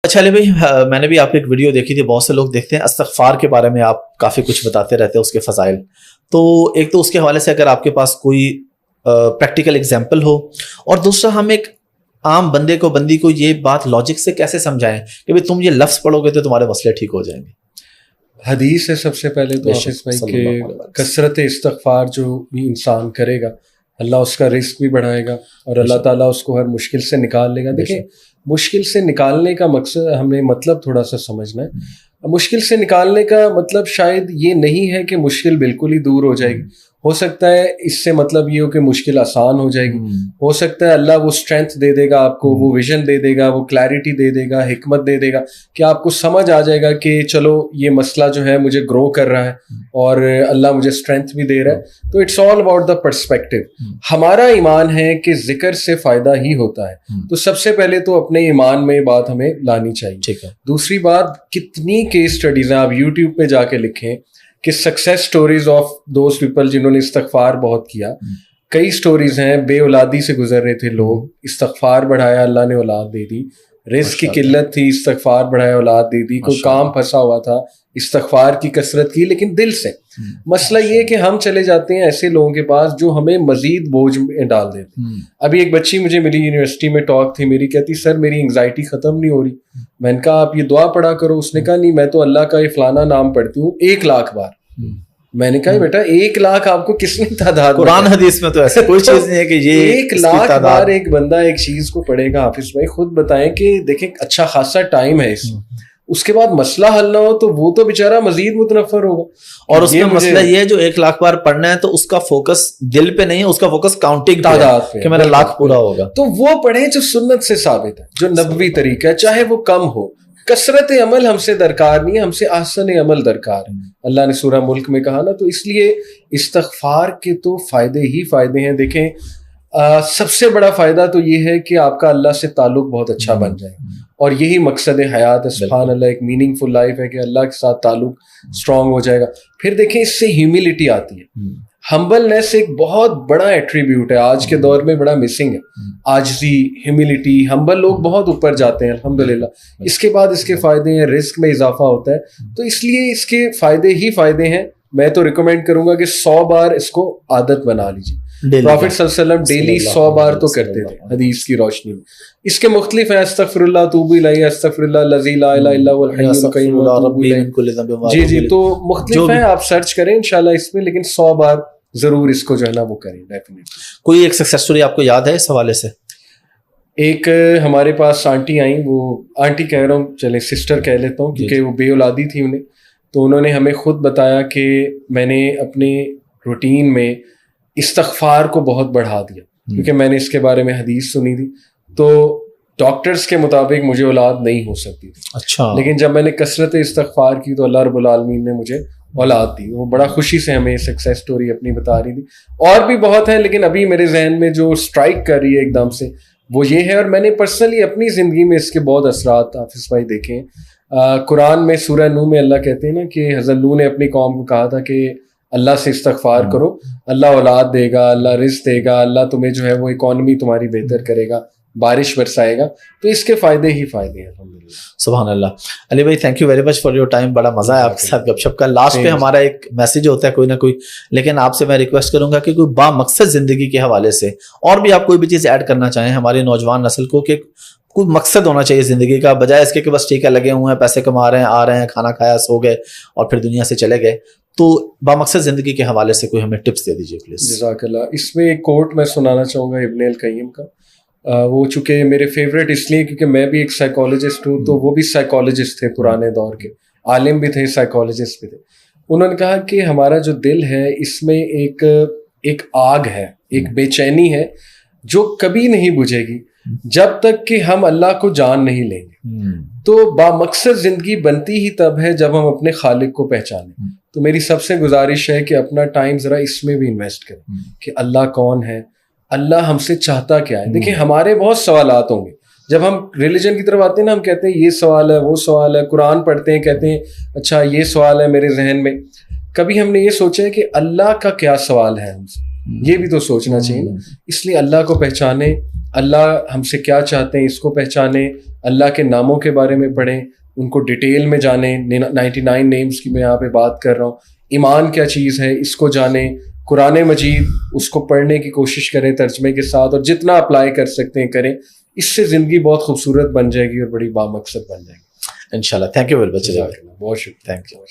اچھا علی بھائی، میں نے بھی آپ کی ایک ویڈیو دیکھی تھی، بہت سے لوگ دیکھتے ہیں استغفار کے بارے میں آپ کافی کچھ بتاتے رہتے ہیں، اس کے فضائل. تو ایک تو اس کے حوالے سے اگر آپ کے پاس کوئی پریکٹیکل ایگزامپل ہو، اور دوسرا ہم ایک عام بندی کو یہ بات لاجک سے کیسے سمجھائیں کہ بھائی تم یہ لفظ پڑھو گے تو تمہارے مسئلے ٹھیک ہو جائیں گے. حدیث ہے سب سے پہلے تو حافظ بھائی کہ کثرت استغفار جو بھی انسان کرے گا اللہ اس کا رزق بھی بڑھائے گا اور اللہ تعالیٰ اس کو ہر مشکل سے نکال لے گا. دیکھیں مشکل سے نکالنے کا مقصد ہمیں مطلب تھوڑا سا سمجھنا ہے. مشکل سے نکالنے کا مطلب شاید یہ نہیں ہے کہ مشکل بالکل ہی دور ہو جائے گی. ہو سکتا ہے اس سے مطلب یہ ہو کہ مشکل آسان ہو جائے گی. ہو سکتا ہے اللہ وہ اسٹرینتھ دے دے گا آپ کو، وہ ویژن دے دے گا، وہ کلیئرٹی دے دے گا، حکمت دے دے گا کہ آپ کو سمجھ آ جائے گا کہ چلو یہ مسئلہ جو ہے مجھے گرو کر رہا ہے اور اللہ مجھے اسٹرینتھ بھی دے رہا ہے. تو it's all about the perspective. ہمارا ایمان ہے کہ ذکر سے فائدہ ہی ہوتا ہے. تو سب سے پہلے تو اپنے ایمان میں بات ہمیں لانی چاہیے. دوسری بات، کتنی کیس اسٹڈیز ہیں، آپ یوٹیوب پہ جا کے لکھیں کہ success stories of those people جنہوں نے استغفار بہت کیا. کئی سٹوریز ہیں، بے اولادی سے گزر رہے تھے لوگ، استغفار بڑھایا اللہ نے اولاد دے دی. رزق کی قلت تھی، استغفار بڑھایا اولاد دے دی. کوئی کام پھنسا ہوا تھا، استغفار کی کثرت کی لیکن دل سے. مسئلہ یہ کہ ہم چلے جاتے ہیں ایسے لوگوں کے پاس جو ہمیں مزید بوجھ میں ڈال دیتے. ابھی ایک بچی مجھے ملی یونیورسٹی میں، ٹاک تھی میری، کہتی سر میری انگزائٹی ختم نہیں ہو رہی. میں نے کہا آپ یہ دعا پڑھا کرو. اس نے کہا نہیں میں تو اللہ کا یہ فلانا نام پڑھتی ہوں 1,00,000 بار. میں نے کہا بیٹا 1,00,000 آپ کو کس نے تعداد، قرآن حدیث میں تو ایسا کوئی چیز نہیں ہے کہ یہ 1,00,000 بار ایک بندہ ایک چیز کو پڑھے گا. حافظ بھائی خود بتائیں کہ دیکھیں اچھا خاصا ٹائم ہے اس کے بعد مسئلہ حل نہ ہو تو وہ تو بیچارہ مزید متنفر ہوگا. اور اس کا مسئلہ یہ ہے جو 1,00,000 بار پڑھنا ہے تو اس کا فوکس دل پہ نہیں ہے، اس کا فوکس کاؤنٹنگ تعداد پہ کہ میرا 1,00,000 پورا ہوگا. تو وہ پڑھیں جو سنت سے ثابت ہے، جو نبوی طریقہ ہے، چاہے وہ کم ہو. کثرت عمل ہم سے درکار نہیں ہے، ہم سے احسن عمل درکار ہے. اللہ نے سورہ ملک میں کہا نا. تو اس لیے استغفار کے تو فائدے ہی فائدے ہیں. دیکھیں سب سے بڑا فائدہ تو یہ ہے کہ آپ کا اللہ سے تعلق بہت اچھا بن جائے اور یہی مقصد حیات ہے. سبحان اللہ، ایک میننگ فل لائف ہے کہ اللہ کے ساتھ تعلق اسٹرانگ ہو جائے گا. پھر دیکھیں اس سے ہیوملٹی آتی ہے. ہمبلنیس ایک بہت بڑا ایٹریبیوٹ ہے، آج کے دور میں بڑا مسنگ ہے. عاجزی، ہیوملٹی، ہمبل لوگ بہت اوپر جاتے ہیں الحمدللہ. اس کے بعد اس کے فائدے ہیں، رزق میں اضافہ ہوتا ہے. تو اس لیے اس کے فائدے ہی فائدے ہیں. میں تو ریکمینڈ کروں گا کہ 100 بار اس کو عادت بنا لیجیے. پروفٹ صلی اللہ علیہ وسلم ڈیلی 100 بار تو کرتے تھے حدیث کی روشنی میں. اس کے مختلف ہیں، استغفر اللہ توب الیہ، استغفر اللہ الذی لا الہ الا هو الحی القیوم واتوب الیہ. جی تو مختلف ہیں، آپ سرچ کریں انشاءاللہ اس میں، لیکن 100 بار ضرور اس کو جو ہے نا وہ کریں ڈیفینیٹلی. کوئی ایک سکسیس اسٹوری آپ کو یاد ہے اس حوالے سے؟ ایک ہمارے پاس آنٹی آئیں، وہ آنٹی کہہ رہا ہوں، چلیں سسٹر کہہ لیتا ہوں کیونکہ وہ بے اولادی تھی انہیں. تو انہوں نے ہمیں خود بتایا کہ میں نے اپنے روٹین میں استغفار کو بہت بڑھا دیا کیونکہ میں نے اس کے بارے میں حدیث سنی تھی. تو ڈاکٹرز کے مطابق مجھے اولاد نہیں ہو سکتی تھی. اچھا. لیکن جب میں نے کثرت استغفار کی تو اللہ رب العالمین نے مجھے اولاد دی. وہ بڑا خوشی سے ہمیں سکسیس سٹوری اپنی بتا رہی تھی. اور بھی بہت ہیں لیکن ابھی میرے ذہن میں جو اسٹرائک کر رہی ہے ایک دم سے وہ یہ ہے. اور میں نے پرسنلی اپنی زندگی میں اس کے بہت اثرات حافظ بھائی دیکھے. قرآن میں سورہ نوح میں اللہ کہتے ہیں نا کہ حضرت نوح نے اپنی قوم کو کہا تھا کہ اللہ سے استغفار کرو، اللہ اولاد دے گا، اللہ رزق دے گا، اللہ تمہیں جو ہے وہ اکانومی تمہاری بہتر کرے گا، بارش برسائے گا. تو اس کے فائدے ہی فائدے ہیں الحمدللہ. سبحان اللہ. علی بھائی thank you very much for your time. بڑا مزہ ہے آپ کے ساتھ گپ شپ کا. لاسٹ پہ ہمارا ایک میسج ہوتا ہے کوئی نہ کوئی، لیکن آپ سے میں ریکویسٹ کروں گا کہ کوئی با مقصد زندگی کے حوالے سے اور بھی آپ کوئی بھی چیز ایڈ کرنا چاہیں ہماری نوجوان نسل کو کہ کوئی مقصد ہونا چاہیے زندگی کا، بجائے اس کے کہ بس ٹھیک ہے لگے ہوئے ہیں، پیسے کما رہے ہیں، آ رہے ہیں، کھانا کھایا، سو گئے اور پھر دنیا سے چلے گئے. تو با مقصد زندگی کے حوالے سے کوئی ہمیں ٹپس دے دیجیے پلیز. جزاک اللہ. اس میں ایک کوٹ میں سنانا چاہوں گا ابن القیم کا. وہ چونکہ میرے فیوریٹ اس لیے کیونکہ میں بھی ایک سائیکالوجسٹ ہوں، تو وہ بھی سائیکالوجسٹ تھے پرانے دور کے، عالم بھی تھے، سائیکالوجسٹ بھی تھے. انہوں نے کہا کہ ہمارا جو دل ہے اس میں ایک آگ ہے، ایک بے چینی ہے جو کبھی نہیں بجھے گی جب تک کہ ہم اللہ کو جان نہیں لیں گے. تو بامقصد زندگی بنتی ہی تب ہے جب ہم اپنے خالق کو پہچانیں. تو میری سب سے گزارش ہے کہ اپنا ٹائم ذرا اس میں بھی انویسٹ کریں کہ اللہ کون ہے، اللہ ہم سے چاہتا کیا ہے. دیکھیں ہمارے بہت سوالات ہوں گے جب ہم ریلیجن کی طرف آتے ہیں نا، ہم کہتے ہیں یہ سوال ہے، وہ سوال ہے. قرآن پڑھتے ہیں کہتے ہیں اچھا یہ سوال ہے میرے ذہن میں. کبھی ہم نے یہ سوچا ہے کہ اللہ کا کیا سوال ہے ہم سے، یہ بھی تو سوچنا چاہیے نا. اس لیے اللہ کو پہچانے، اللہ ہم سے کیا چاہتے ہیں اس کو پہچانیں, اللہ کے ناموں کے بارے میں پڑھیں, ان کو ڈیٹیل میں جانیں. 99 نیمز کی میں یہاں پہ بات کر رہا ہوں. ایمان کیا چیز ہے اس کو جانیں. قرآن مجید اس کو پڑھنے کی کوشش کریں ترجمے کے ساتھ, اور جتنا اپلائی کر سکتے ہیں کریں. اس سے زندگی بہت خوبصورت بن جائے گی اور بڑی بامقصد بن جائے گی انشاءاللہ. Thank you very much. بہت شکریہ. Thank you.